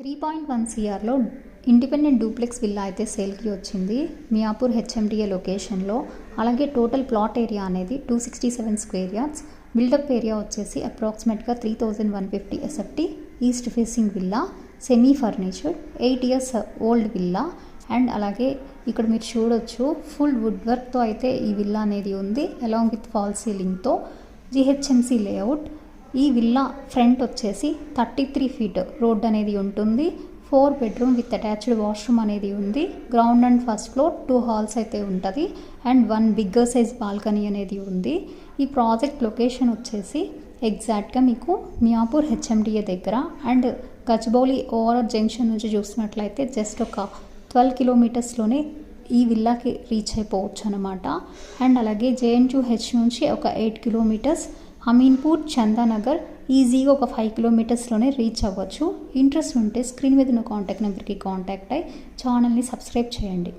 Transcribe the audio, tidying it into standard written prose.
3.1 సిఆర్లో independent duplex villa అయితే సేల్కి వచ్చింది మియాపూర్ హెచ్ఎండిఏ లొకేషన్లో. అలాగే టోటల్ ప్లాట్ ఏరియా అనేది 267 స్క్వేర్ యార్డ్స్. బిల్డప్ ఏరియా వచ్చేసి అప్రాక్సిమేట్గా 3150 SFT. East facing villa, semi ఫర్నిచర్డ్, 8 years old villa. And అలాగే ఇక్కడ మీరు చూడొచ్చు ఫుల్ వుడ్ వర్క్తో అయితే ఈ విల్లా అనేది ఉంది, అలాంగ్ విత్ ఫాల్ సీలింగ్తో. GHMC layout. ఈ విల్లా ఫ్రంట్ వచ్చేసి 33 ఫీట్ రోడ్ అనేది ఉంటుంది. 4 బెడ్రూమ్ విత్ అటాచ్డ్ వాష్రూమ్ అనేది ఉంది. Ground and first floor 2 halls అయితే ఉంటుంది అండ్ 1 బిగ్గర్ సైజ్ బాల్కనీ అనేది ఉంది. ఈ ప్రాజెక్ట్ లొకేషన్ వచ్చేసి ఎగ్జాక్ట్గా మీకు మియాపూర్ హెచ్ఎండిఏ దగ్గర అండ్ గచ్చిబౌలి ఓఆర్ఆర్ జంక్షన్ నుంచి చూసినట్లయితే జస్ట్ ఒక 12 కిలోమీటర్స్లోనే ఈ విల్లాకి రీచ్ అయిపోవచ్చు అనమాట. అండ్ అలాగే జేఎన్టీయూహెచ్ నుంచి ఒక 8 కిలోమీటర్స్, అమీన్పూర్, చందానగర్ ఈజీగా ఒక 5 కిలోమీటర్స్లోనే రీచ్ అవ్వచ్చు. ఇంట్రెస్ట్ ఉంటే స్క్రీన్ మీద ఉన్న కాంటాక్ట్ నెంబర్కి కాంటాక్ట్ అయ్యి ఛానల్ని సబ్స్క్రైబ్ చేయండి.